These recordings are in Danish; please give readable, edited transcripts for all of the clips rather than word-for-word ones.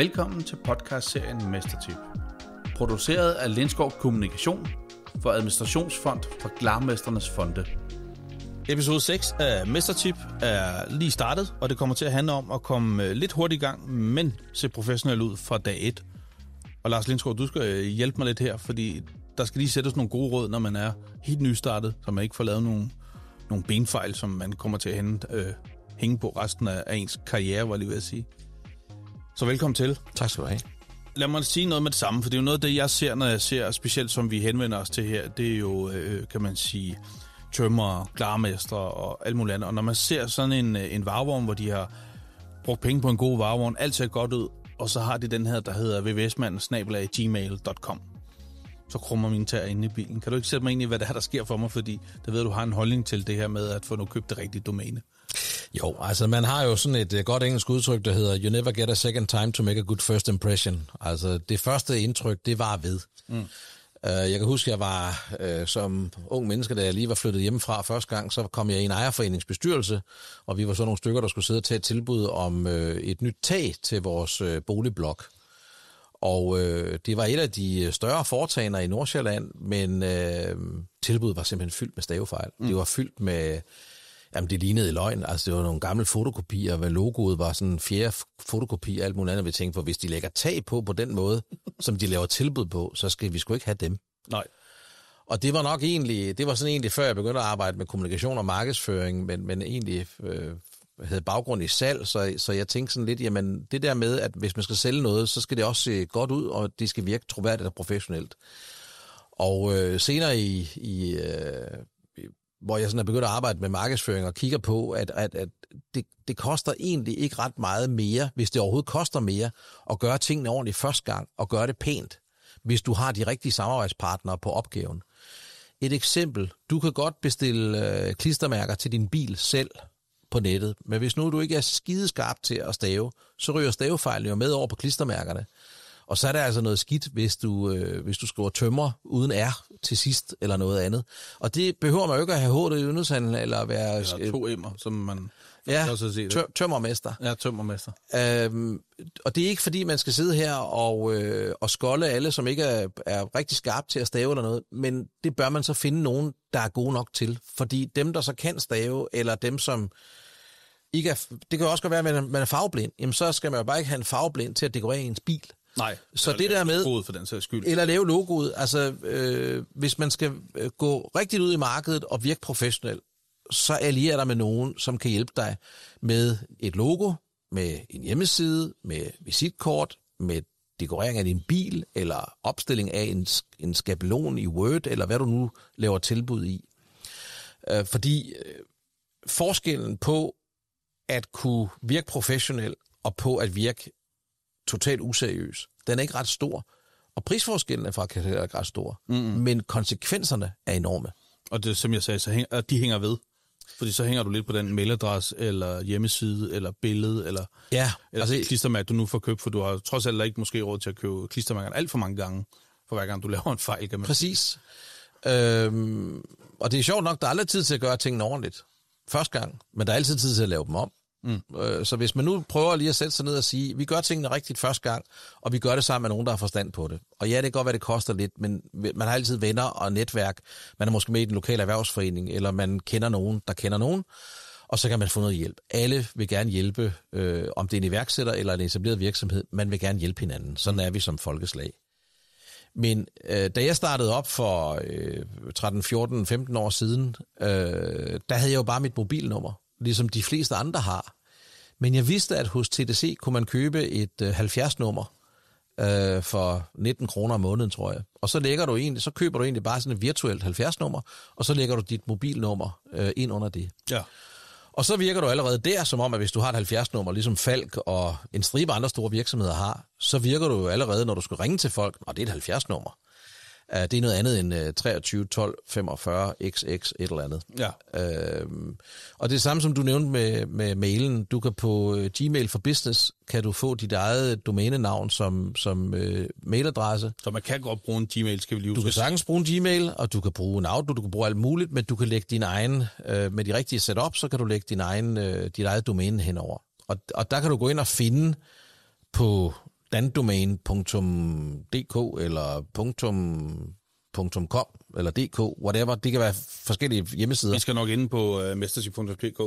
Velkommen til podcastserien Mestertip. Produceret af Lindskov Kommunikation for Administrationsfond for Glarmesternes Fonde. Episode 6 af Mestertip er lige startet, og det kommer til at handle om at komme lidt hurtigt i gang, men se professionelt ud fra dag 1. Og Lars Lindskov, du skal hjælpe mig lidt her, fordi der skal lige sættes nogle gode råd, når man er helt nystartet, så man ikke får lavet nogle benfejl, som man kommer til at hænge på resten af ens karriere, var jeg lige ved at sige. Så velkommen til. Tak skal du have. Lad mig sige noget med det samme, for det er jo noget af det, jeg ser, når jeg ser, specielt som vi henvender os til her, det er jo, kan man sige, tømmer, glarmestre og alt muligt andet. Og når man ser sådan en varevogn, hvor de har brugt penge på en god varevogn, alt ser godt ud, og så har de den her, der hedder vvsmanden@gmail.com. Så krummer mine tæer inde i bilen. Kan du ikke sætte mig ind i, hvad det er, der sker for mig, fordi det ved du har en holdning til det her med at få købt det rigtige domæne? Jo, altså man har jo sådan et godt engelsk udtryk, der hedder you never get a second time to make a good first impression. Altså det første indtryk, det var ved. Jeg kan huske, jeg var som ung menneske, da jeg lige var flyttet hjemmefra første gang, så kom jeg i en ejerforeningsbestyrelse, og vi var så nogle stykker, der skulle sidde og tage et tilbud om et nyt tag til vores boligblok. Og det var et af de større foretagender i Nordsjælland, men tilbuddet var simpelthen fyldt med stavefejl. Det var fyldt med, jamen det lignede i løgn, altså det var nogle gamle fotokopier, hvor logoet var sådan en fjerde fotokopi og alt muligt andet, vi tænkte på, hvis de lægger tag på den måde, som de laver tilbud på, så skal vi sgu ikke have dem. Nej. Og det var nok egentlig, det var sådan egentlig før jeg begyndte at arbejde med kommunikation og markedsføring, men egentlig havde baggrund i salg, så jeg tænkte sådan lidt, jamen det der med, at hvis man skal sælge noget, så skal det også se godt ud, og det skal virke troværdigt og professionelt. Og senere hvor jeg sådan er begyndt at arbejde med markedsføring og kigger på, at det koster egentlig ikke ret meget mere, hvis det overhovedet koster mere, at gøre tingene ordentligt første gang og gøre det pænt, hvis du har de rigtige samarbejdspartnere på opgaven. Et eksempel, du kan godt bestille klistermærker til din bil selv på nettet, men hvis nu du ikke er skideskarp til at stave, så ryger stavefejlen jo med over på klistermærkerne. Og så er der altså noget skidt, hvis du skriver tømmer uden R til sidst eller noget andet. Og det behøver man jo ikke at have H'et i udenrigshandel eller være... Eller 2 M'er, som man... Ja, tømmermester. Ja, tømmermester. Og det er ikke fordi, man skal sidde her og skolde alle, som ikke er rigtig skarpe til at stave eller noget, men det bør man så finde nogen, der er gode nok til. Fordi dem, der så kan stave, eller dem, som ikke er... Det kan jo også godt være, at man er farveblind. Jamen, så skal man jo bare ikke have en farveblind til at dekorere ens bil. Nej, så det der med for den sags skyld. Eller lave logoet, altså hvis man skal gå rigtigt ud i markedet og virke professionelt, så allierer der med nogen, som kan hjælpe dig med et logo, med en hjemmeside, med visitkort, med dekorering af din bil, eller opstilling af en skabelon i Word, eller hvad du nu laver tilbud i. Fordi forskellen på at kunne virke professionelt og på at virke totalt useriøs, den er ikke ret stor. Og prisforskellen er faktisk ikke ret stor. Men konsekvenserne er enorme. Og det, som jeg sagde, de hænger ved. Fordi så hænger du lidt på den mailadresse, eller hjemmeside, eller billede, eller altså, klistermærke, du nu får købt, for du har trods alt ikke måske råd til at købe klistermærker alt for mange gange, for hver gang du laver en fejl. Kan man præcis. Og det er sjovt nok, der er aldrig tid til at gøre tingene ordentligt. Første gang, men der er altid tid til at lave dem om. Så hvis man nu prøver lige at sætte sig ned og sige, vi gør tingene rigtigt første gang, og vi gør det sammen med nogen, der har forstand på det. Og ja, det kan godt være, det koster lidt, men man har altid venner og netværk. Man er måske med i den lokale erhvervsforening, eller man kender nogen, der kender nogen, og så kan man få noget hjælp. Alle vil gerne hjælpe, om det er en iværksætter eller en etableret virksomhed, man vil gerne hjælpe hinanden. Sådan er vi som folkeslag. Men da jeg startede op for 13, 14, 15 år siden, der havde jeg jo bare mit mobilnummer, ligesom de fleste andre har. Men jeg vidste, at hos TDC kunne man købe et 70-nummer for 19 kroner om måneden, tror jeg. Og så køber du egentlig bare sådan et virtuelt 70-nummer, og så lægger du dit mobilnummer ind under det. Ja. Og så virker du allerede der, som om, at hvis du har et 70-nummer, ligesom Falk og en stribe andre store virksomheder har, så virker du jo allerede, når du skal ringe til folk, og det er et 70-nummer. Det er noget andet end 23 12 45 XX et eller andet. Ja. Og det er samme som du nævnte med mailen. Du kan på Gmail for Business, kan du få dit eget domænenavn som mailadresse. Så man kan godt bruge en Gmail, skal vi lige huske. Du kan sagtens bruge en Gmail, og du kan bruge en Outlook, du kan bruge alt muligt, men du kan lægge din egen, med de rigtige setup, så kan du lægge dit eget domæne henover. Og der kan du gå ind og finde på dandomain.dk eller .com eller .dk, whatever. Det kan være forskellige hjemmesider. Vi skal nok inde på mestership.dk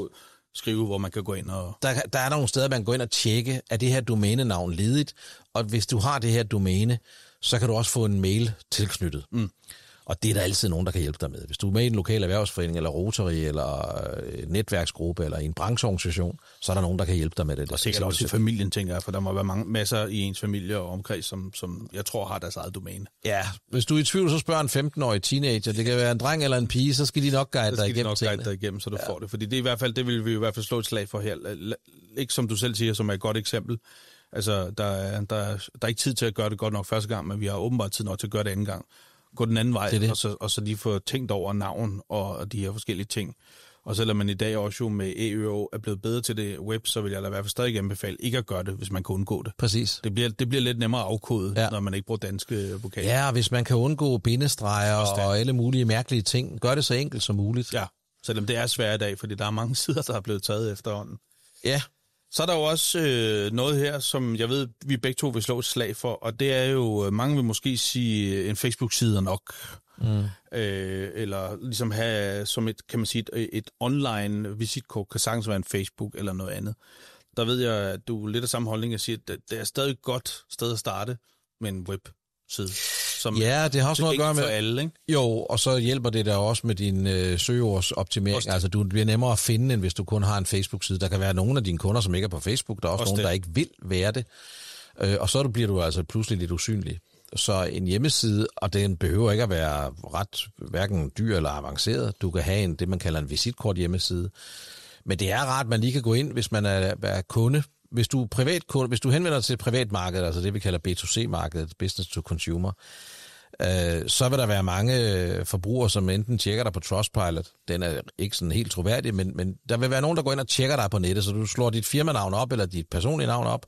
skrive, hvor man kan gå ind og... Der er nogle steder, man kan gå ind og tjekke, er det her domænenavn ledigt, og hvis du har det her domæne, så kan du også få en mail tilknyttet. Og det er der altid nogen, der kan hjælpe dig med. Hvis du er med i en lokal erhvervsforening, eller Rotary, eller netværksgruppe, eller i en brancheorganisation, så er der nogen, der kan hjælpe dig med det. Og sikkert også i familien, tænker jeg, for der må være masser i ens familie og omkreds, som jeg tror har deres eget domæne. Ja, hvis du er i tvivl, så spørg en 15-årig teenager. Det kan være en dreng eller en pige, så skal de nok guide dig igennem. Så du får det. Fordi det er i hvert fald, det vil vi i hvert fald slå et slag for her. Ikke som du selv siger, som er et godt eksempel. Altså, der er ikke tid til at gøre det godt nok første gang, men vi har åbenbart tid nok til at gøre det anden gang. Gå den anden vej, og så lige få tænkt over navn og de her forskellige ting. Og selvom man i dag også jo med EØO er blevet bedre til det web, så vil jeg da i hvert fald stadig anbefale ikke at gøre det, hvis man kan undgå det. Præcis. Det bliver lidt nemmere afkodet, når man ikke bruger danske vokaler. Ja, hvis man kan undgå bindestreger og alle mulige mærkelige ting, gør det så enkelt som muligt. Ja, selvom det er svært i dag, fordi der er mange sider, der er blevet taget efterhånden. Ja. Så er der jo også noget her, som jeg ved, vi begge to vil slå et slag for, og det er jo, mange vil måske sige, en Facebook-side nok. Eller ligesom have som et online visitkort, kan sagtens være en Facebook eller noget andet. Der ved jeg, at du er lidt af samme holdning, at sige, at det er stadig et godt sted at starte med en webside. Ja, det har også noget at gøre med alle, ikke? Jo, og så hjælper det der også med din søgeordsoptimering. Altså, du bliver nemmere at finde, end hvis du kun har en Facebook-side. Der kan være nogle af dine kunder, som ikke er på Facebook. Der er også nogen, der ikke vil være det. Og så bliver du altså pludselig lidt usynlig. Så en hjemmeside, og den behøver ikke at være ret hverken dyr eller avanceret. Du kan have det, man kalder en visitkort hjemmeside. Men det er rart, at man lige kan gå ind, hvis man er kunde. Hvis du henvender dig til privatmarkedet, altså det vi kalder B2C-markedet, business to consumer, så vil der være mange forbrugere, som enten tjekker dig på Trustpilot. Den er ikke sådan helt troværdig, men der vil være nogen, der går ind og tjekker dig på nettet, så du slår dit firmanavn op, eller dit personlige navn op,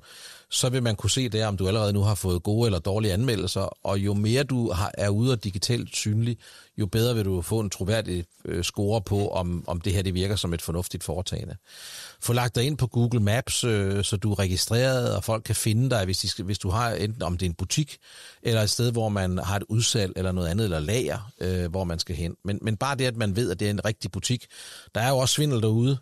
så vil man kunne se der, om du allerede nu har fået gode eller dårlige anmeldelser, og jo mere du er ude og digitalt synlig, jo bedre vil du få en troværdig score på, om det her det virker som et fornuftigt foretagende. Få lagt dig ind på Google Maps, så du er registreret, og folk kan finde dig, hvis du har enten om det er en butik, eller et sted, hvor man har et udsalg, eller noget andet, eller lager, hvor man skal hen. Men bare det, at man ved, at det er en rigtig butik. Der er jo også svindel derude.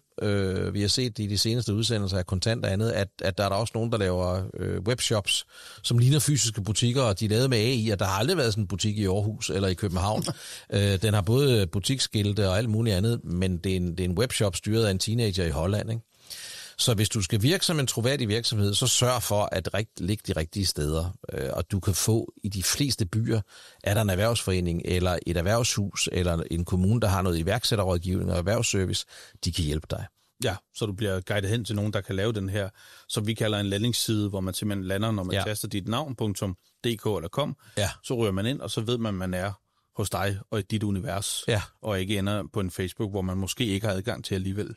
Vi har set i de seneste udsendelser af Kontant og andet, at der er der også nogen, der laver webshops, som ligner fysiske butikker, og de er lavet med AI, og der har aldrig været sådan en butik i Aarhus eller i København. Den har både butiksskilte og alt muligt andet, men det er en webshop styret af en teenager i Holland, ikke? Så hvis du skal virke som en troværdig virksomhed, så sørg for at ligge de rigtige steder. Og du kan få i de fleste byer, er der en erhvervsforening eller et erhvervshus eller en kommune, der har noget iværksætterrådgivning og erhvervsservice, de kan hjælpe dig. Ja, så du bliver guidet hen til nogen, der kan lave den her, som vi kalder en landingsside, hvor man simpelthen lander, når man taster dit navn.dk eller .com, så ryger man ind, og så ved man er hos dig og i dit univers, og ikke ender på en Facebook, hvor man måske ikke har adgang til alligevel.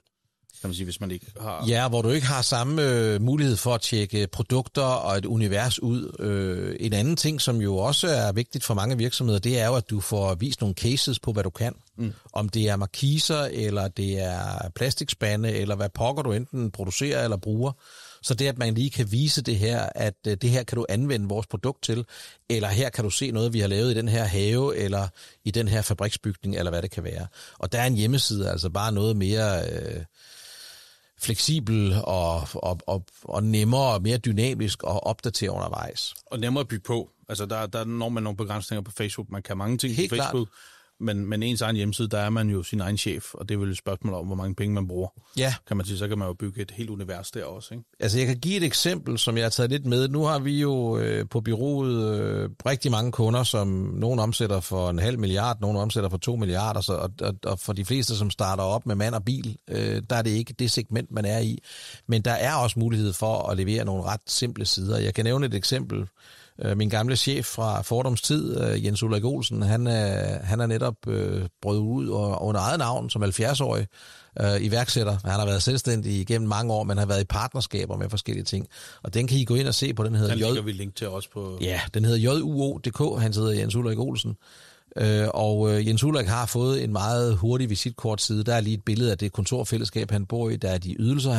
Kan man sige, hvis man ikke har... Ja, hvor du ikke har samme mulighed for at tjekke produkter og et univers ud. En anden ting, som jo også er vigtigt for mange virksomheder, det er jo, at du får vist nogle cases på, hvad du kan. Om det er markiser, eller det er plastikspande, eller hvad pokker du enten producerer eller bruger. Så det, at man lige kan vise det her, at det her kan du anvende vores produkt til, eller her kan du se noget, vi har lavet i den her have, eller i den her fabriksbygning, eller hvad det kan være. Og der er en hjemmeside, altså bare noget mere... fleksibel og nemmere og mere dynamisk og opdatere undervejs. Og nemmere at bygge på. Altså der når man nogle begrænsninger på Facebook. Man kan mange ting helt på Facebook, men ens egen hjemmeside, der er man jo sin egen chef, og det er vel et spørgsmål om, hvor mange penge man bruger. Ja. Kan man sige, så kan man jo bygge et helt univers der også, ikke? Altså jeg kan give et eksempel, som jeg har taget lidt med. Nu har vi jo på bureauet rigtig mange kunder, som nogen omsætter for 500 million, nogen omsætter for 2 milliarder, og for de fleste, som starter op med mand og bil, der er det ikke det segment, man er i. Men der er også mulighed for at levere nogle ret simple sider. Jeg kan nævne et eksempel. Min gamle chef fra Fordoms tid, Jens Ulrik Olsen, han er netop brød ud under eget navn som 70-årig iværksætter. Han har været selvstændig igennem mange år, men har været i partnerskaber med forskellige ting. Og den kan I gå ind og se på. Den hedder den lægger vi link til også på... Ja, den hedder JUO.dk. Han hedder Jens Ulrik Olsen. Og Jens Ulrik har fået en meget hurtig visitkortside. Der er lige et billede af det kontorfællesskab, han bor i. Der er de ydelser,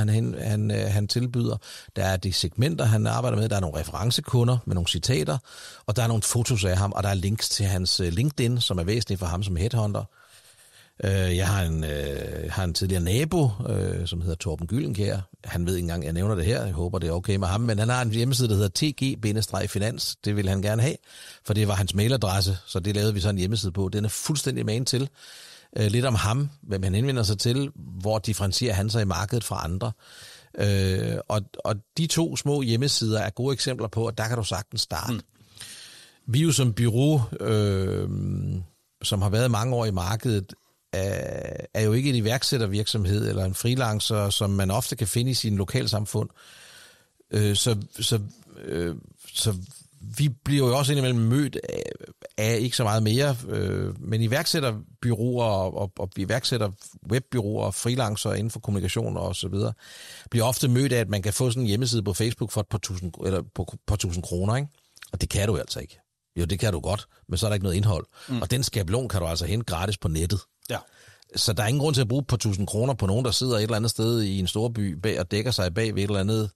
han tilbyder. Der er de segmenter, han arbejder med. Der er nogle referencekunder med nogle citater. Og der er nogle fotos af ham, og der er links til hans LinkedIn, som er væsentligt for ham som headhunter. Jeg har en tidligere nabo, som hedder Torben Gyllenkjær. Han ved ikke engang, jeg nævner det her. Jeg håber, det er okay med ham. Men han har en hjemmeside, der hedder tg-finans. Det vil han gerne have, for det var hans mailadresse. Så det lavede vi så en hjemmeside på. Den er fuldstændig magen til. Lidt om ham, hvem han henvender sig til, hvor differentierer han sig i markedet fra andre. Og de 2 små hjemmesider er gode eksempler på, at der kan du sagtens starte. Vi jo som bureau, som har været mange år i markedet, er jo ikke en iværksættervirksomhed eller en freelancer, som man ofte kan finde i sin lokalsamfund. Så vi bliver jo også indimellem mødt af ikke så meget mere, men iværksætterbyråer og iværksætterwebbyråer og freelancer inden for kommunikation og så videre, bliver ofte mødt af, at man kan få sådan en hjemmeside på Facebook for et par tusind kroner, ikke? Og det kan du altså ikke. Jo, det kan du godt, men så er der ikke noget indhold. Og den skabelon kan du altså hente gratis på nettet. Ja. Så der er ingen grund til at bruge et par tusind kroner på nogen, der sidder et eller andet sted i en storby og dækker sig bag ved et eller andet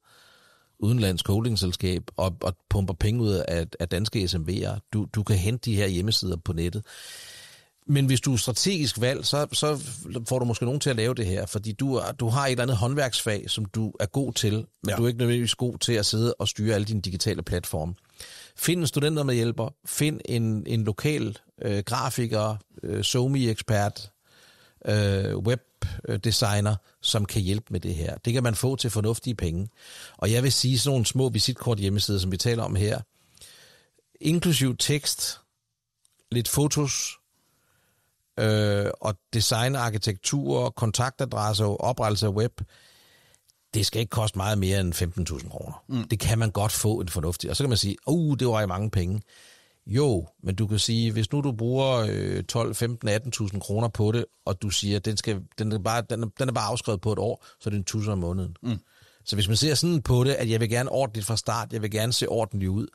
udenlandsk holdingselskab og pumper penge ud af danske SMV'er. Du kan hente de her hjemmesider på nettet. Men hvis du er strategisk valgt, så får du måske nogen til at lave det her, fordi du har et eller andet håndværksfag, som du er god til, men du er ikke nødvendigvis god til at sidde og styre alle dine digitale platforme. Find en studenter med hjælper, find en lokal grafiker, SoMe-ekspert, webdesigner, som kan hjælpe med det her. Det kan man få til fornuftige penge. Og jeg vil sige, sådan nogle små visitkort hjemmesider, som vi taler om her, inklusiv tekst, lidt fotos, og design, arkitektur, kontaktadresser og oprettelse af web, det skal ikke koste meget mere end 15.000 kroner. Det kan man godt få en fornuftig. Og så kan man sige, det var i mange penge. Jo, men du kan sige, hvis nu du bruger 12, 15, 18.000 kroner på det, og du siger, at den er bare afskrevet på et år, så er det 1.000 om måneden. Så hvis man ser sådan på det, at jeg vil gerne ordentligt fra start, jeg vil gerne se ordentligt ud,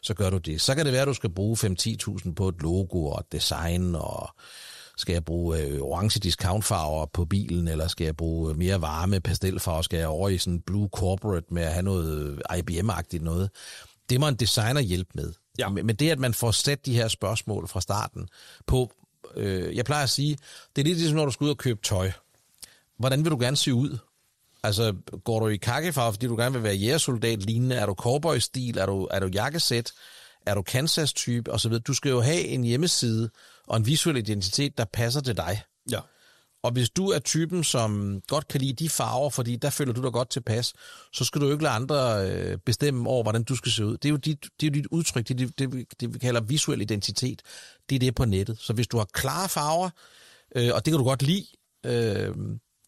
så gør du det. Så kan det være, at du skal bruge 5-10.000 på et logo og et design, og skal jeg bruge orange discountfarver på bilen, eller skal jeg bruge mere varme pastelfarver, skal jeg over i sådan blue corporate med at have noget IBM-agtigt noget. Det må en designer hjælpe med. Ja. Men det, at man får sat de her spørgsmål fra starten på, jeg plejer at sige, det er lidt ligesom, når du skal ud og købe tøj. Hvordan vil du gerne se ud? Altså, går du i kakkefarve, fordi du gerne vil være jægersoldat lignende? Er du cowboy-stil? Er du jakkesæt? Er du Kansas-type? Og så videre. Du skal jo have en hjemmeside og en visuel identitet, der passer til dig. Ja. Og hvis du er typen, som godt kan lide de farver, fordi der føler du dig godt tilpas, så skal du jo ikke lade andre bestemme over, hvordan du skal se ud. Det er jo dit udtryk, det vi kalder visuel identitet. Det er det på nettet. Så hvis du har klare farver, og det kan du godt lide,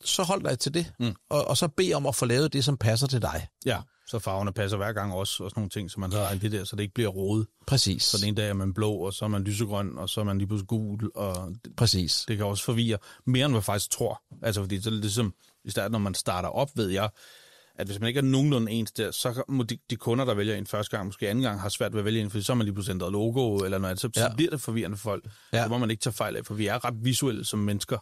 så hold dig til det. Og så bed om at få lavet det, som passer til dig. Ja, så farverne passer hver gang også, og sådan nogle ting, så man har det der, så det ikke bliver rodet. Præcis. Så den ene dag er man blå, og så er man lysegrøn, og så er man lige pludselig gul, og præcis. Det kan også forvirre mere, end man faktisk tror. Altså, fordi så er det ligesom, i starten, når man starter op, ved jeg, at hvis man ikke er nogenlunde ens der, så må de kunder, der vælger en første gang, måske anden gang, har svært ved at vælge en, fordi så har man lige pludselig ændret logo, eller noget, så bliver det forvirrende for folk. Ja. Det må man ikke tage fejl af, for vi er ret visuelle som mennesker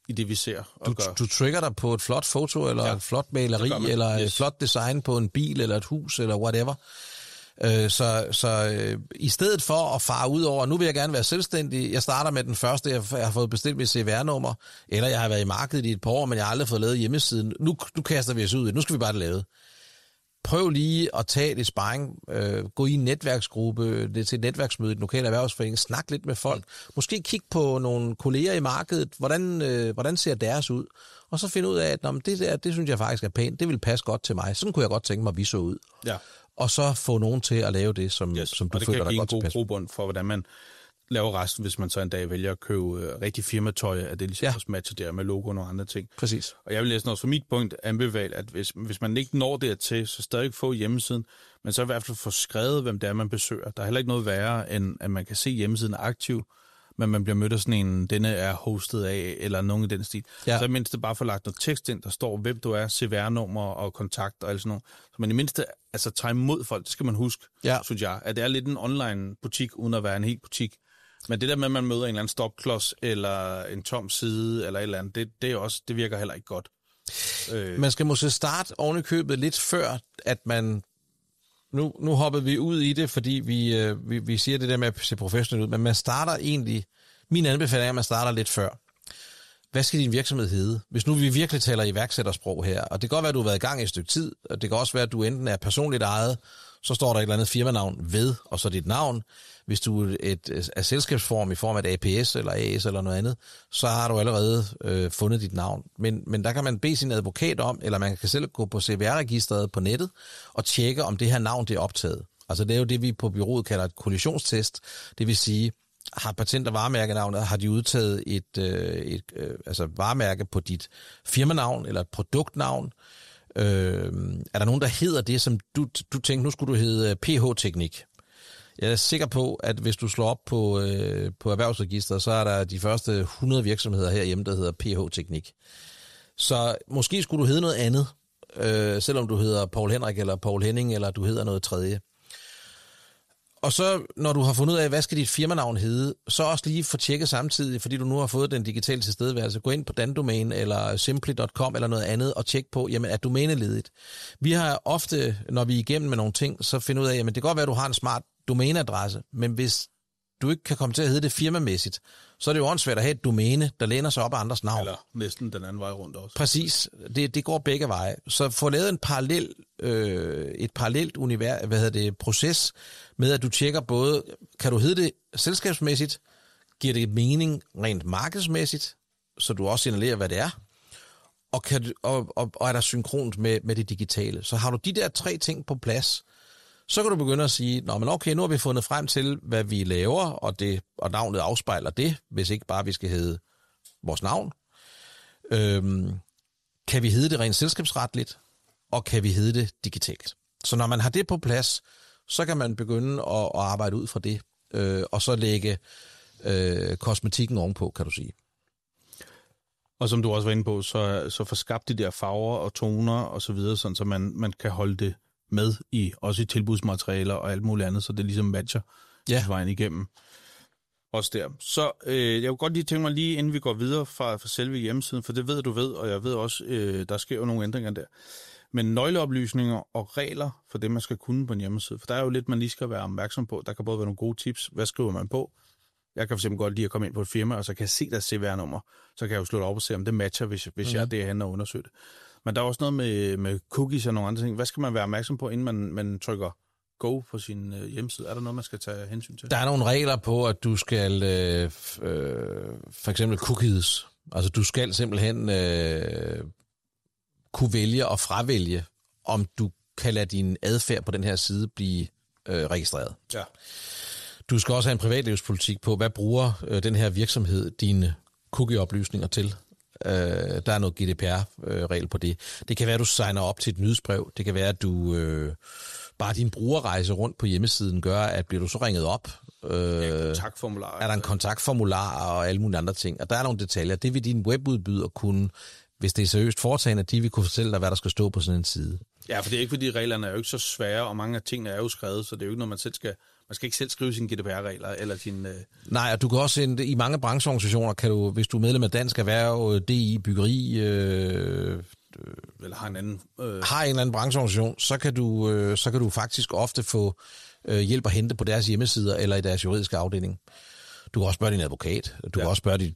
i det, vi ser og gør. Du trigger dig på et flot foto, eller et flot maleri, eller et flot design på en bil, eller et hus, eller whatever. Så i stedet for at fare ud over, nu vil jeg gerne være selvstændig, jeg starter med den første, jeg har fået bestilt mit CVR-nummer, eller jeg har været i markedet i et par år, men jeg har aldrig fået lavet hjemmesiden. Nu kaster vi os ud, nu skal vi bare det lave. Prøv lige at tage lidt sparring, gå i en netværksgruppe, til et netværksmøde i den lokale erhvervsforening, snak lidt med folk, måske kig på nogle kolleger i markedet, hvordan ser deres ud, og så finde ud af, at det synes jeg faktisk er pænt, det vil passe godt til mig, sådan kunne jeg godt tænke mig, at vi så ud. Ja. Og så få nogen til at lave det, som du føler dig godt tilpas. Og det kan give en god grobund for, hvordan man laver resten, hvis man så en dag vælger at købe rigtig firmatøj, at det ligesom også matcher der med logoen og andre ting. Præcis. Og jeg vil næsten også fra mit punkt anbefale, at hvis man ikke når dertil, så stadig få hjemmesiden, men så i hvert fald få skrevet, hvem det er, man besøger. Der er heller ikke noget værre, end at man kan se hjemmesiden aktiv, men man bliver mødt af sådan en, denne er hostet af, eller nogen i den stil. Ja. Så i mindste bare få lagt noget tekst ind, der står, hvem du er, CVR-nummer og kontakt og alt sådan noget. Så man i mindste tager imod folk, det skal man huske, synes jeg, at det er lidt en online butik, uden at være en helt butik. Men det der med, at man møder en eller anden stopklods, eller en tom side, eller et eller andet, det virker heller ikke godt. Man skal måske starte oven i købet lidt før, at man... Nu hoppede vi ud i det, fordi vi siger det der med at se professionelt ud, men man starter egentlig... Min anbefaling er, at man starter lidt før. Hvad skal din virksomhed hedde? Hvis nu vi virkelig taler iværksættersprog her, og det kan godt være, at du har været i gang i et stykke tid, og det kan også være, at du enten er personligt ejet, så står der et eller andet firmanavn ved, og så dit navn. Hvis du er selskabsform i form af et APS eller AS eller noget andet, så har du allerede fundet dit navn. Men der kan man bede sin advokat om, eller man kan selv gå på CVR-registeret på nettet og tjekke, om det her navn det er optaget. Altså det er jo det, vi på bureauet kalder et kollisionstest. Det vil sige, har patent- og varemærkenavnet, har de udtaget et varemærke på dit firmanavn eller et produktnavn? Er der nogen, der hedder det, som du tænkte, nu skulle du hedde PH-teknik? Jeg er sikker på, at hvis du slår op på erhvervsregisteret, så er der de første 100 virksomheder herhjemme, der hedder PH-teknik. Så måske skulle du hedde noget andet, selvom du hedder Paul Henrik eller Paul Henning, eller du hedder noget tredje. Og så, når du har fundet ud af, hvad skal dit firmanavn hedde, så også lige få tjekket samtidig, fordi du nu har fået den digitale tilstedeværelse. Gå ind på Dandomæne eller simply.com eller noget andet og tjek på, jamen er domæneledigt. Vi har ofte, når vi er igennem med nogle ting, så finder ud af, jamen det kan godt være, at du har en smart domæneadresse, men hvis du ikke kan komme til at hedde det firmamæssigt, så er det jo åndssvært at have et domæne, der læner sig op af andres navn. Eller næsten den anden vej rundt også. Præcis. Det går begge veje. Så få lavet et parallelt proces med, at du tjekker både, kan du hedde det selskabsmæssigt, giver det mening rent markedsmæssigt, så du også signalerer, hvad det er, og er der synkront med det digitale. Så har du de der 3 ting på plads, så kan du begynde at sige, nå, men okay, nu har vi fundet frem til, hvad vi laver, og navnet afspejler det, hvis ikke bare vi skal hedde vores navn. Kan vi hedde det rent selskabsretligt, og kan vi hedde det digitalt? Så når man har det på plads, så kan man begynde at arbejde ud fra det, og så lægge kosmetikken ovenpå, kan du sige. Og som du også var inde på, så få skabt de der farver og toner og så videre, sådan, så man kan holde det med også i tilbudsmaterialer og alt muligt andet, så det ligesom matcher vejen igennem. Også der. Så jeg vil godt lige tænke mig lige, inden vi går videre fra selve hjemmesiden, for det ved du ved, og jeg ved også, der sker jo nogle ændringer der. Men nøgleoplysninger og regler for det, man skal kunne på en hjemmeside, for der er jo lidt, man lige skal være opmærksom på. Der kan både være nogle gode tips. Hvad skriver man på? Jeg kan for eksempel godt lide at komme ind på et firma, og så kan jeg se deres CVR-nummer. Så kan jeg jo slå det op og se, om det matcher, hvis jeg er derhen og undersøger det. Men der er også noget med cookies og nogle andre ting. Hvad skal man være opmærksom på, inden man trykker go på sin hjemmeside? Er der noget, man skal tage hensyn til? Der er nogle regler på, at du skal for eksempel cookies. Altså du skal simpelthen kunne vælge og fravælge, om du kan lade din adfærd på den her side blive registreret. Ja. Du skal også have en privatlivspolitik på, hvad bruger den her virksomhed dine cookie-oplysninger til. Der er noget GDPR-regel på det. Det kan være, at du signer op til et nyhedsbrev. Det kan være, at du bare din brugerrejse rundt på hjemmesiden gør, at bliver du så ringet op. Kontaktformular. Er der en kontaktformular og alle mulige andre ting. Og der er nogle detaljer. Det vil din webudbyder kunne, hvis det er seriøst foretagende, de vil kunne fortælle dig, hvad der skal stå på sådan en side. Ja, for det er ikke, fordi reglerne er jo ikke så svære, og mange af tingene er jo skrevet, så det er jo ikke noget, man selv skal... Man skal ikke selv skrive sine GDPR-regler eller sin... Nej, og du kan også i mange brancheorganisationer, kan du, hvis du er medlem af Dansk Erhverv, DI, Byggeri... eller har en anden... Har en eller anden brancheorganisation, så kan du faktisk ofte få hjælp at hente på deres hjemmesider eller i deres juridiske afdeling. Du kan også spørge din advokat. Du kan også spørge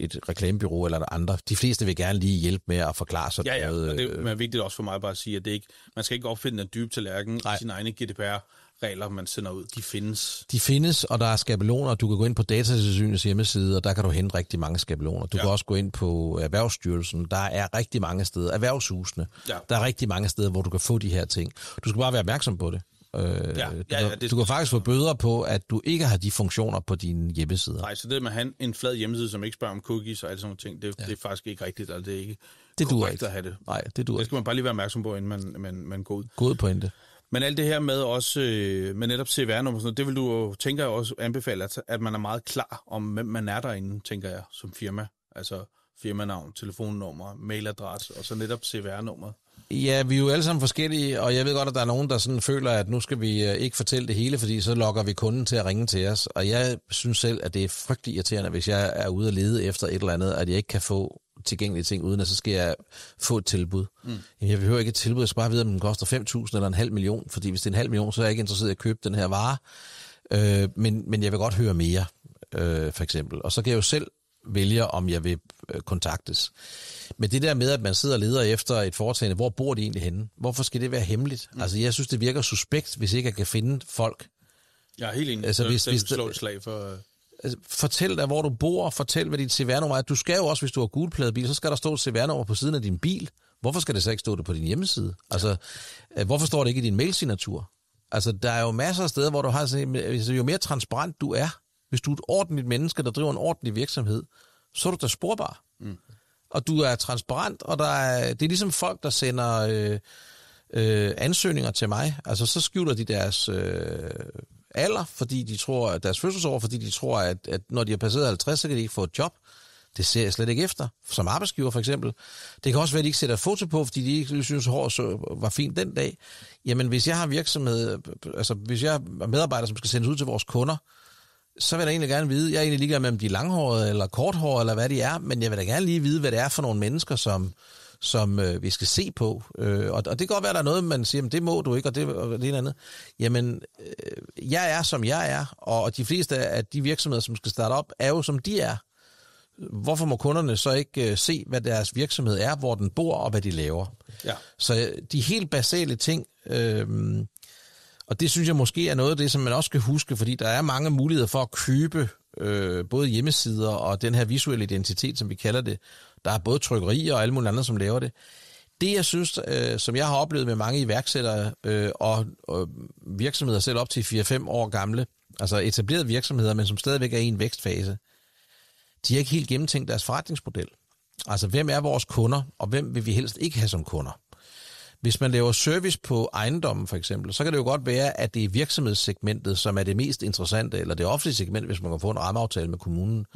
et reklamebyrå eller andre. De fleste vil gerne lige hjælpe med at forklare sig. Ja, og det er vigtigt også for mig bare at sige, at det ikke, man skal ikke opfinde en dyb tallerken i sine egne GDPR-regler, man sender ud. De findes. De findes, og der er skabeloner. Du kan gå ind på Datatilsynets hjemmeside, og der kan du hente rigtig mange skabeloner. Du kan også gå ind på Erhvervsstyrelsen. Der er rigtig mange steder. Erhvervshusene. Ja. Der er rigtig mange steder, hvor du kan få de her ting. Du skal bare være opmærksom på det. Du kan faktisk få bøder på, at du ikke har de funktioner på dine hjemmesider. Nej, så det med at have en flad hjemmeside, som ikke spørger om cookies og alle sådan nogle ting, det er faktisk ikke rigtigt, eller det er ikke korrekt at have det. Nej, det duer. Det skal man bare lige være opmærksom på, inden man går ud. God pointe. Men alt det her med også med netop CVR-nummer, det vil du jo, tænker jeg også anbefale, at man er meget klar om, hvem man er derinde, tænker jeg, som firma. Altså firmanavn, telefonnummer, mailadresse og så netop CVR-nummeret. Ja, vi er jo alle sammen forskellige, og jeg ved godt, at der er nogen, der sådan føler, at nu skal vi ikke fortælle det hele, fordi så lokker vi kunden til at ringe til os. Og jeg synes selv, at det er frygtelig irriterende, hvis jeg er ude og lede efter et eller andet, at jeg ikke kan få tilgængelige ting, uden at så skal jeg få et tilbud. Jamen, jeg behøver ikke et tilbud, jeg skal bare vide, om den koster 5.000 eller 500.000, fordi hvis det er 500.000, så er jeg ikke interesseret i at købe den her vare. Men jeg vil godt høre mere, for eksempel. Og så kan jeg jo selv vælge, om jeg vil kontaktes. Men det der med, at man sidder og leder efter et foretagende, hvor bor de egentlig henne? Hvorfor skal det være hemmeligt? Altså, jeg synes, det virker suspekt, hvis ikke jeg kan finde folk. Jeg er helt enig. Altså, hvis slår et slag for... Fortæl dig, hvor du bor, fortæl, hvad dit CVR-nummer er. Du skal jo også, hvis du har gulpladet bil, så skal der stå et CVR-nummer på siden af din bil. Hvorfor skal det så ikke stå det på din hjemmeside? Altså, hvorfor står det ikke i din mailsignatur? Altså, der er jo masser af steder, hvor du har sådan, jo mere transparent du er, hvis du er et ordentligt menneske, der driver en ordentlig virksomhed, så er du da sporbar. Og du er transparent, og det er ligesom folk, der sender ansøgninger til mig. Altså, så skjuler de deres alder, fordi de tror, at deres fødselsår, fordi de tror, at når de har passeret 50, så kan de ikke få et job. Det ser jeg slet ikke efter, som arbejdsgiver for eksempel. Det kan også være, at de ikke sætter foto på, fordi de ikke synes, at håret var fint den dag. Jamen, hvis jeg har virksomhed, altså hvis jeg er medarbejder, som skal sendes ud til vores kunder, så vil jeg da egentlig gerne vide, jeg er egentlig ligeglad med, om de er langhårede eller korthårede, eller hvad de er, men jeg vil da gerne lige vide, hvad det er for nogle mennesker, som vi skal se på. Og det kan godt være, der er noget, man siger, men det må du ikke, og det andet. Jamen, jeg er, som jeg er, og de fleste af de virksomheder, som skal starte op, er jo, som de er. Hvorfor må kunderne så ikke se, hvad deres virksomhed er, hvor den bor, og hvad de laver? Ja. Så de helt basale ting... Og det synes jeg måske er noget af det, som man også skal huske, fordi der er mange muligheder for at købe både hjemmesider og den her visuelle identitet, som vi kalder det. Der er både trykkerier og alle mulige andre, som laver det. Det, jeg synes, som jeg har oplevet med mange iværksættere og virksomheder selv op til 4-5 år gamle, altså etablerede virksomheder, men som stadigvæk er i en vækstfase, de har ikke helt gennemtænkt deres forretningsmodel. Altså, hvem er vores kunder, og hvem vil vi helst ikke have som kunder? Hvis man laver service på ejendommen for eksempel, så kan det jo godt være, at det er virksomhedssegmentet, som er det mest interessante, eller det offentlige segment, hvis man kan få en rammeaftale med kommunen.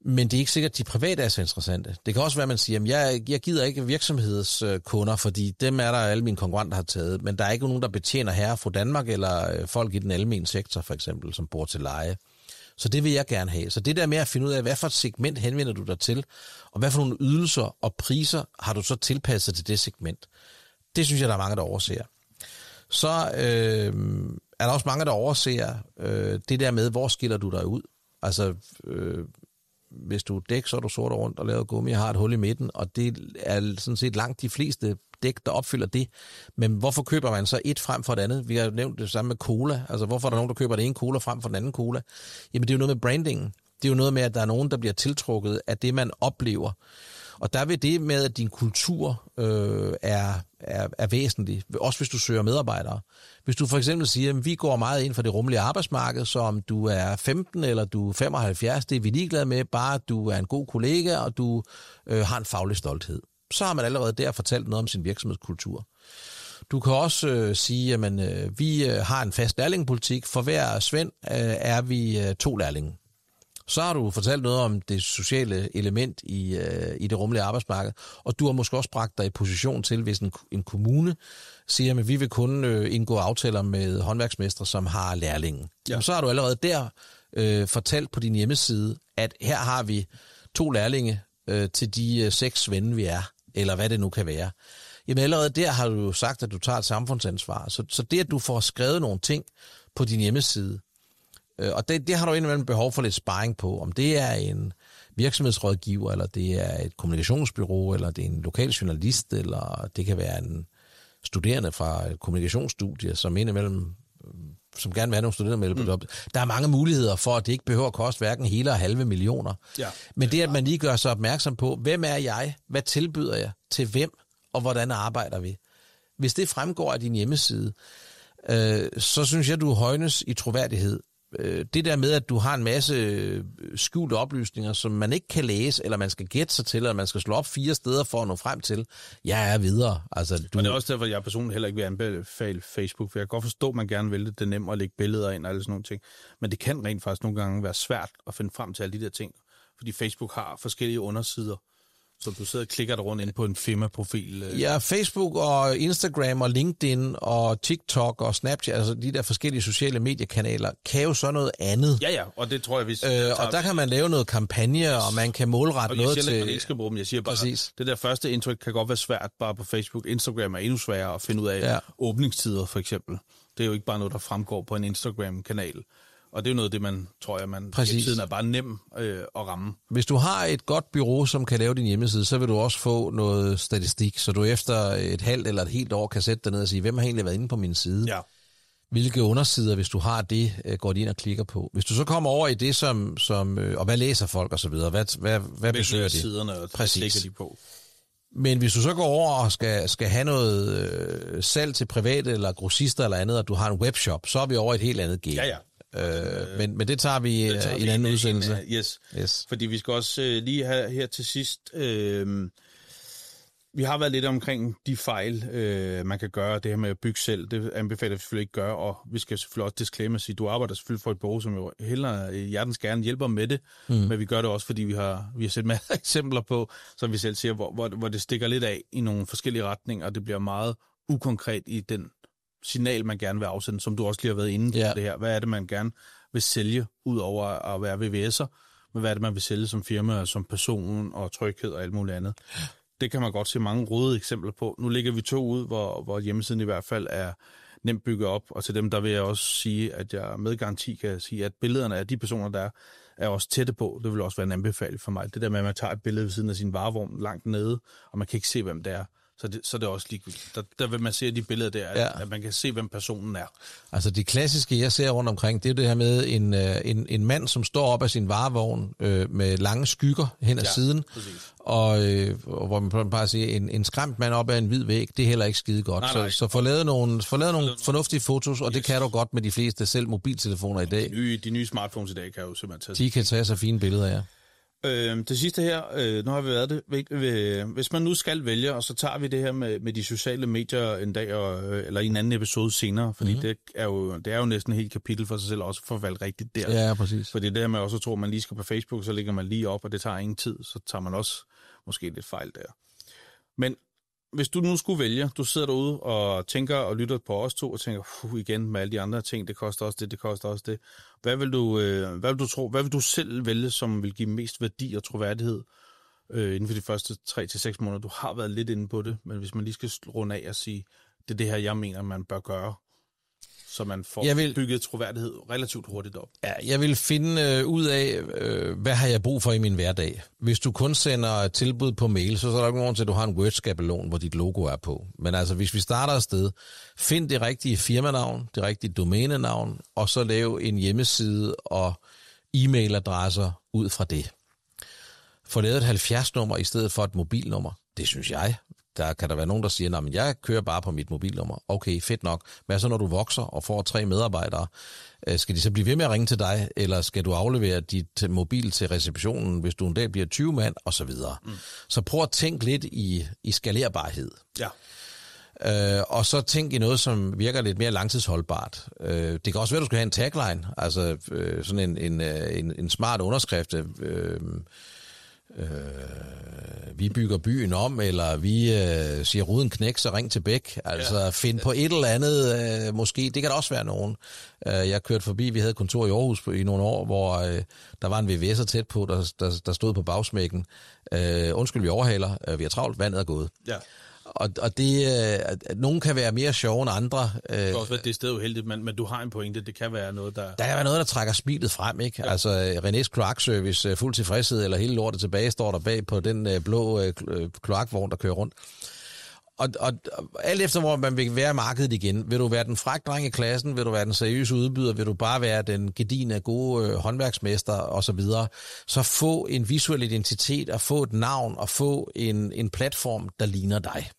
Men det er ikke sikkert, at de private er så interessante. Det kan også være, at man siger, at jeg gider ikke virksomhedskunder, fordi dem er der alle mine konkurrenter har taget, men der er ikke nogen, der betjener herre fra Danmark, eller folk i den almene sektor for eksempel, som bor til leje. Så det vil jeg gerne have. Så det der med at finde ud af, hvad for et segment henvender du dig til, og hvad for nogle ydelser og priser har du så tilpasset til det segment, det synes jeg, der er mange, der overser. Så er der også mange, der overser det der med, hvor skiller du dig ud. Altså, hvis du er dæk, så er du sort rundt og laver gummi og har et hul i midten, og det er sådan set langt de fleste dæk, der opfylder det. Men hvorfor køber man så et frem for det andet? Vi har jo nævnt det samme med cola. Altså, hvorfor er der nogen, der køber det ene cola frem for den anden cola? Jamen, det er jo noget med brandingen. Det er jo noget med, at der er nogen, der bliver tiltrukket af det, man oplever. Og der vil det med, at din kultur er væsentlig, også hvis du søger medarbejdere. Hvis du for eksempel siger, at vi går meget ind for det rummelige arbejdsmarked, så om du er 15 eller du er 75, det er vi ligeglade med, bare at du er en god kollega, og du har en faglig stolthed. Så har man allerede der fortalt noget om sin virksomhedskultur. Du kan også sige, at vi har en fast lærlingepolitik. For hver svend er vi 2 lærlinge. Så har du fortalt noget om det sociale element i det rummelige arbejdsmarked, og du har måske også bragt dig i position til, hvis en kommune siger, at vi vil kun indgå aftaler med håndværksmestre, som har lærlinge. Ja. Så har du allerede der fortalt på din hjemmeside, at her har vi 2 lærlinge til de 6 svende, vi er, eller hvad det nu kan være. Jamen allerede der har du jo sagt, at du tager et samfundsansvar. Så det, at du får skrevet nogle ting på din hjemmeside, og det har du indimellem behov for lidt sparring på, om det er en virksomhedsrådgiver, eller det er et kommunikationsbureau, eller det er en lokal journalist, eller det kan være en studerende fra et kommunikationsstudie, som indimellem, som gerne vil have nogle studerende med på job. Der er mange muligheder for, at det ikke behøver at koste hverken hele og halve millioner. Ja, men det, at man lige gør sig opmærksom på, hvem er jeg, hvad tilbyder jeg, til hvem, og hvordan arbejder vi. Hvis det fremgår af din hjemmeside, så synes jeg, du højnes i troværdighed. Det der med, at du har en masse skjulte oplysninger, som man ikke kan læse, eller man skal gætte sig til, eller man skal slå op 4 steder for at nå frem til, jeg er videre. Altså, Og det er også derfor, at jeg personligt heller ikke vil anbefale Facebook, for jeg kan godt forstå, at man gerne vil det. Det er nemt at lægge billeder ind og alle sådan nogle ting. Men det kan rent faktisk nogle gange være svært at finde frem til alle de der ting, fordi Facebook har forskellige undersider, Så du sidder og klikker dig rundt ind på en firmaprofil? Ja, Facebook og Instagram og LinkedIn og TikTok og Snapchat, altså de der forskellige sociale mediekanaler, kan jo så noget andet. Ja, og det tror jeg, hvis... og der kan man lave noget kampagne, og man kan målrette noget til... Jeg siger ikke skal bruge dem, jeg siger bare, præcis. Det der første indtryk kan godt være svært bare på Facebook. Instagram er endnu sværere at finde ud af åbningstider, for eksempel. Det er jo ikke bare noget, der fremgår på en Instagram-kanal. Og det er jo noget af det, man hjemmesiden er bare nem at ramme. Hvis du har et godt bureau, som kan lave din hjemmeside, så vil du også få noget statistik, så du efter et halvt eller et helt år kan sætte dig ned og sige, hvem har egentlig været inde på min side? Ja. Hvilke undersider, hvis du har det, går de ind og klikker på. Hvis du så kommer over i det, som og hvad læser folk og så videre, hvad besøger de? Siderne, og præcis. De på. Men hvis du så går over og skal have noget salg til private eller grossister eller andet, og du har en webshop, så er vi over et helt andet game. Ja. Men det tager vi i en anden udsendelse. Yes. Fordi vi skal også lige have her til sidst... vi har været lidt omkring de fejl, man kan gøre, det her med at bygge selv. Det anbefaler vi selvfølgelig ikke gøre, og vi skal selvfølgelig også disclaimer at sige, du arbejder selvfølgelig for et bureau, som jo hellere hjertens gerne hjælper med det, men vi gør det også, fordi vi har set masser af eksempler på, som vi selv siger, hvor det stikker lidt af i nogle forskellige retninger, og det bliver meget ukonkret i den signal, man gerne vil afsende, som du også lige har været inde på det her. Hvad er det, man gerne vil sælge, ud over at være VVS'er? Men hvad er det, man vil sælge som firma, som person og tryghed og alt muligt andet? Det kan man godt se mange røde eksempler på. Nu ligger vi 2 ud, hvor hjemmesiden i hvert fald er nemt bygget op, og til dem, der vil jeg også sige, at jeg med garanti kan sige, at billederne af de personer, der er også tætte på. Det vil også være en anbefaling for mig. Det der med, at man tager et billede ved siden af sin varevogn langt nede, og man kan ikke se, hvem det er. Så det er også ligegyldigt. Der vil man se de billeder der, at man kan se, hvem personen er. Altså de klassiske, jeg ser rundt omkring, det er det her med en mand, som står op af sin varevogn med lange skygger hen ad siden, og hvor man bare siger, en skræmt mand op ad en hvid væg, det er heller ikke skide godt. Nej. Så få lavet nogle fornuftige fotos, og det kan du godt med de fleste, selv mobiltelefoner i dag. De nye smartphones i dag kan jo simpelthen tage. De kan tage så fine billeder, ja. Det sidste her, nu har vi været det. Hvis man nu skal vælge, og så tager vi det her med de sociale medier en dag, eller i en anden episode senere, fordi det er jo næsten et helt kapitel for sig selv, også for at valge rigtigt der. Ja, præcis. Fordi det her med også at tro, at man lige skal på Facebook, så ligger man lige op, og det tager ingen tid, så tager man også måske lidt fejl der. Men hvis du nu skulle vælge, du sidder derude og tænker og lytter på os to, og tænker, igen med alle de andre ting, det koster også det koster også det. Hvad vil du selv vælge, som vil give mest værdi og troværdighed inden for de første 3 til 6 måneder? Du har været lidt inde på det, men hvis man lige skal runde af og sige, det er det her, jeg mener, man bør gøre, så man får bygget troværdighed relativt hurtigt op. Ja, jeg vil finde ud af, hvad har jeg brug for i min hverdag. Hvis du kun sender tilbud på mail, så er der ikke nogen til, at du har en Word-skabelon, hvor dit logo er på. Men altså, hvis vi starter afsted, find det rigtige firmanavn, det rigtige domænenavn, og så lav en hjemmeside og e-mailadresser ud fra det. Få lavet et 70-nummer i stedet for et mobilnummer. Det synes jeg. Der kan der være nogen, der siger, at jeg kører bare på mit mobilnummer. Okay, fedt nok. Hvad så, når du vokser og får 3 medarbejdere? Skal de så blive ved med at ringe til dig, eller skal du aflevere dit mobil til receptionen, hvis du en dag bliver 20 mand, og så videre. Så prøv at tænke lidt i skalerbarhed. Ja. Og så tænk i noget, som virker lidt mere langtidsholdbart. Det kan også være, at du skal have en tagline, altså sådan en smart underskrift. Vi bygger byen om, eller vi siger ruden knæk, så ring til Bæk. Altså find på et eller andet, måske. Det kan der også være nogen. Jeg kørte forbi, vi havde kontor i Aarhus i nogle år, hvor der var en VVS'er tæt på, der stod på bagsmækken. Undskyld, vi overhaler. Vi har travlt, vandet er gået. Ja. Og det, nogen kan være mere sjove end andre. Det kan også være, det er stedet uheldigt, men du har en pointe. Det kan være noget, der... Der kan være noget, der trækker smilet frem, ikke? Ja. Altså, Renés kloakservice, fuld tilfredshed, eller hele lortet tilbage, står der bag på den blå kloakvogn, der kører rundt. Og alt efter, hvor man vil være i markedet igen, vil du være den frækdreng i klassen, vil du være den seriøse udbyder, vil du bare være den gedigne, gode håndværksmester osv., så få en visuel identitet, og få et navn, og få en platform, der ligner dig.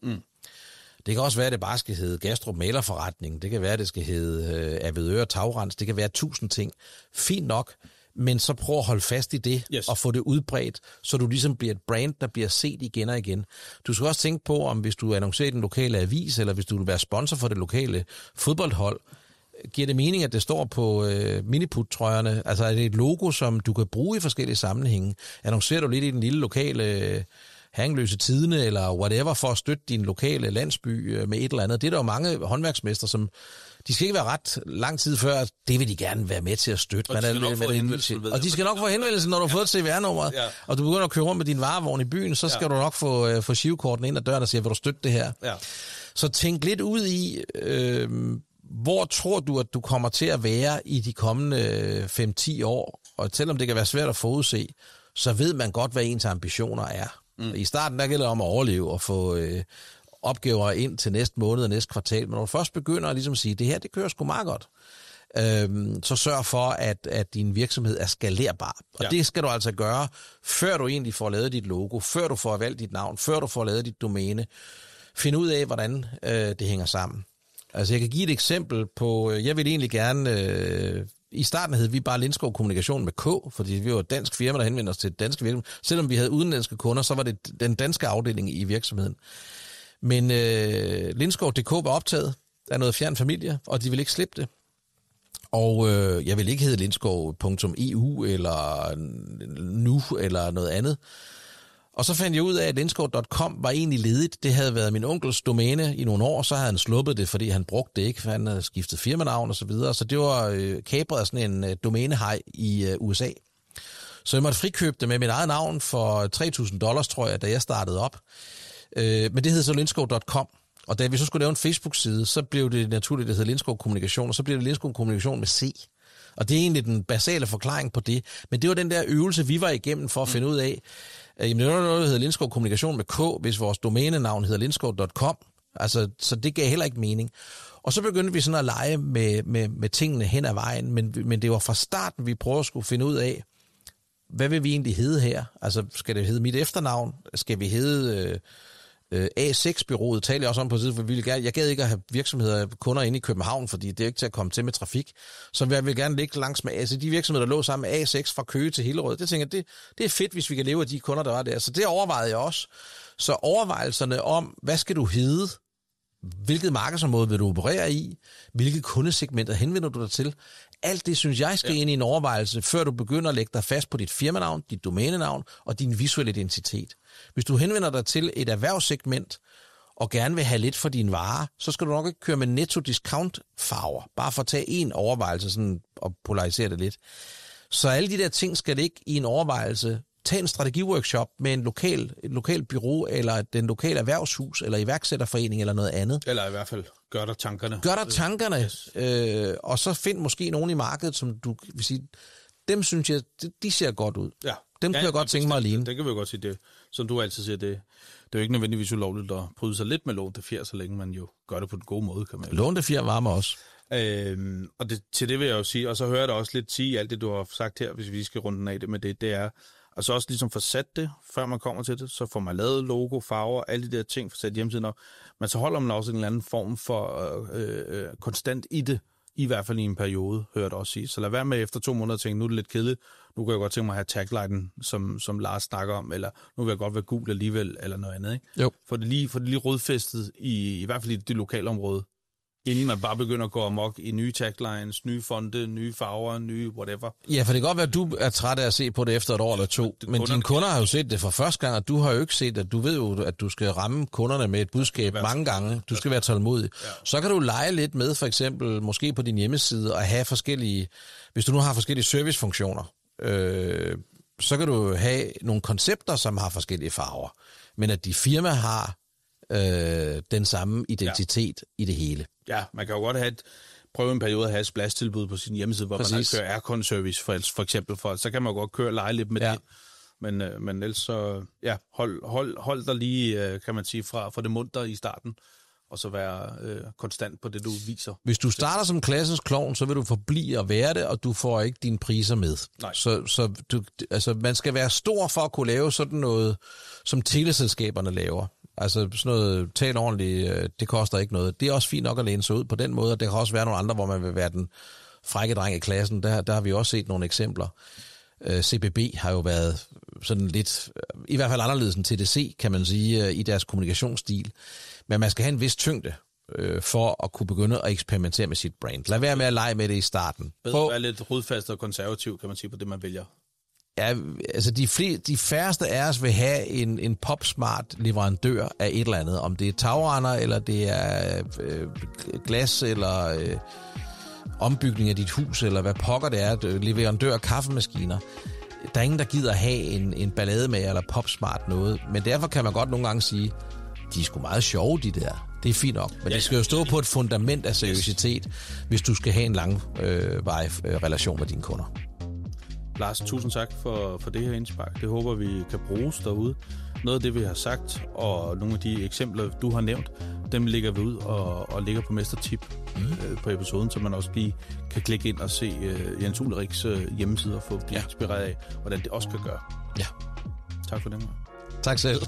Det kan også være, at det bare skal hedde Gastrup Malerforretning, det kan være, at det skal hedde Avedøre Tagrens, det kan være 1000 ting. Fint nok. Men så prøv at holde fast i det, og få det udbredt, så du ligesom bliver et brand, der bliver set igen og igen. Du skal også tænke på, om hvis du annoncerer i den lokale avis, eller hvis du vil være sponsor for det lokale fodboldhold, giver det mening, at det står på miniput-trøjerne? Altså er det et logo, som du kan bruge i forskellige sammenhænge? Annoncerer du lidt i den lille lokale Herringløse Tidende, eller whatever, for at støtte din lokale landsby med et eller andet. Det er der jo mange håndværksmestre, som de skal ikke være ret lang tid før, det vil de gerne være med til at støtte. Og de skal nok få henvendelse, når du har fået CVR-nummeret, og du begynder at køre rundt med din varevogn i byen, så skal du nok få Shivekorten ind ad døren og sige, vil du støtte det her? Ja. Så tænk lidt ud i, hvor tror du, at du kommer til at være i de kommende 5-10 år? Og selvom det kan være svært at forudse, så ved man godt, hvad ens ambitioner er. I starten der gælder det om at overleve og få opgaver ind til næste måned og næste kvartal. Men når du først begynder at ligesom sige, det her, det kører sgu meget godt, så sørg for, at din virksomhed er skalerbar. Og det skal du altså gøre, før du egentlig får lavet dit logo, før du får valgt dit navn, før du får lavet dit domæne. Find ud af, hvordan det hænger sammen. Altså, jeg kan give et eksempel på, jeg vil egentlig gerne, i starten hed vi bare Lindskov Kommunikation med K, fordi vi var et dansk firma, der henvendte os til danske virksomheder. Selvom vi havde udenlandske kunder, så var det den danske afdeling i virksomheden. Men Lindskov.dk var optaget af noget fjern familie, og de ville ikke slippe det. Og jeg ville ikke hedde Lindskov.eu eller nu eller noget andet. Og så fandt jeg ud af, at Lindskov.com var egentlig ledigt. Det havde været min onkels domæne i nogle år, så havde han sluppet det, fordi han brugte det ikke, for han havde skiftet firmanavn og så videre. Så det var kapret af sådan en domænehaj i USA. Så jeg måtte frikøbe det med mit eget navn for $3,000, tror jeg, da jeg startede op. Men det hed så Lindskov.com. Og da vi så skulle lave en Facebook-side, så blev det naturligt, det hed Lindskov Kommunikation, og så blev det Lindskov Kommunikation med C. Og det er egentlig den basale forklaring på det. Men det var den der øvelse, vi var igennem for at finde ud af, jamen det var noget, der hedder Lindskov Kommunikation med K, hvis vores domænenavn hedder Lindskov.com. Altså, så det gav heller ikke mening. Og så begyndte vi sådan at lege med tingene hen ad vejen, men det var fra starten, vi prøvede at skulle finde ud af, hvad vil vi egentlig hedde her? Altså, skal det hedde mit efternavn? Skal vi hedde A6-byrået? Taler jeg også om på siden, for jeg gad ikke at have virksomheder, kunder inde i København, fordi det er ikke til at komme til med trafik. Så jeg vil gerne ligge langs med de virksomheder, der lå sammen med A6 fra Køge til Hillerød. Det tænker jeg, det er fedt, hvis vi kan leve af de kunder, der var der. Så det overvejede jeg også. Så overvejelserne om, hvad skal du hedde? Hvilket markedsområde vil du operere i? Hvilke kundesegmenter henvender du dig til? Alt det, synes jeg, skal ind i en overvejelse, før du begynder at lægge dig fast på dit firmanavn, dit domænenavn og din visuelle identitet. Hvis du henvender dig til et erhvervssegment og gerne vil have lidt for dine varer, så skal du nok ikke køre med netto-discount-farver, bare for at tage en overvejelse sådan, og polarisere det lidt. Så alle de der ting skal ligge i en overvejelse. Tag en strategiworkshop med et lokal bureau, eller den lokale erhvervshus, eller iværksætterforening, eller noget andet. Eller i hvert fald, gør dig tankerne. Gør dig tankerne, yes. Og så find måske nogen i markedet, som du vil sige, dem synes jeg, de ser godt ud. Ja. Dem kan jeg godt tænke mig at ligne. Det kan vi godt sige, det, som du altid siger, det er jo ikke nødvendigvis ulovligt at bryde sig lidt med lån til fjer, så længe man jo gør det på den gode måde, kan man jo. Lån til fjer varmer også. Og til det vil jeg jo sige, og så hører jeg da også lidt sige alt det, du har sagt her, hvis vi skal runde den af det med det er, og så også ligesom få sat det, før man kommer til det, så får man lavet logo, farver, alle de der ting, for sat hjemmesiden op. Men så holder man også en eller anden form for konstant i det, i hvert fald i en periode, hører jeg også sige. Så lad være med efter 2 måneder at tænke, nu er det lidt kedeligt, nu kan jeg godt tænke mig at have taglinen, som Lars snakker om, eller nu vil jeg godt være gul alligevel, eller noget andet, ikke? Jo. For det lige rodfæstet, i hvert fald i det lokale område, inden man bare begynder at gå amok i nye taglines, nye fonte, nye farver, nye whatever. Ja, for det kan godt være, at du er træt af at se på det efter et år eller 2, men dine kunder har jo set det for første gang, og du har jo ikke set, at du ved jo, at du skal ramme kunderne med et budskab mange gange. Du skal være tålmodig. Ja. Så kan du lege lidt med, for eksempel, måske på din hjemmeside, og have forskellige, hvis du nu har forskellige servicefunktioner, så kan du have nogle koncepter, som har forskellige farver, men at de firma har den samme identitet i det hele. Ja, man kan jo godt prøve en periode at have et splash-tilbud på sin hjemmeside, hvor man kører aircon-service for eksempel, så kan man godt køre lege lidt med det. Men ellers så, ja, hold dig lige, kan man sige, fra det munter i starten, og så være konstant på det, du viser. Hvis du starter som klassens klovn, så vil du forblive at være det, og du får ikke dine priser med. Nej. Så man skal være stor for at kunne lave sådan noget, som teleselskaberne laver. Altså sådan noget, tal ordentligt, det koster ikke noget. Det er også fint nok at læne sig ud på den måde, og der kan også være nogle andre, hvor man vil være den frække dreng i klassen. Der har vi også set nogle eksempler. CBB har jo været sådan lidt, i hvert fald anderledes end TDC, kan man sige, i deres kommunikationsstil. Men man skal have en vis tyngde for at kunne begynde at eksperimentere med sit brand. Lad være med at lege med det i starten. Bedre at være lidt rodfast og konservativ, kan man sige, på det, man vælger. Ja, altså de færreste af os vil have en popsmart leverandør af et eller andet. Om det er tagrender, eller det er glas, eller ombygning af dit hus, eller hvad pokker det er, leverandør af kaffemaskiner. Der er ingen, der gider have en ballademager eller popsmart noget. Men derfor kan man godt nogle gange sige, de er sgu meget sjove, de der. Det er fint nok. Men det skal jo stå på et fundament af seriøsitet, hvis du skal have en langvarig relation med dine kunder. Lars, tusind tak for det her indspark. Det håber vi kan bruges derude. Noget af det, vi har sagt, og nogle af de eksempler, du har nævnt, dem lægger vi ud og ligger på Mestertip på episoden, så man også lige kan klikke ind og se Jens Ulrichs hjemmeside og få blive inspireret af, hvordan det også kan gøre. Ja. Tak for den. Tak selv.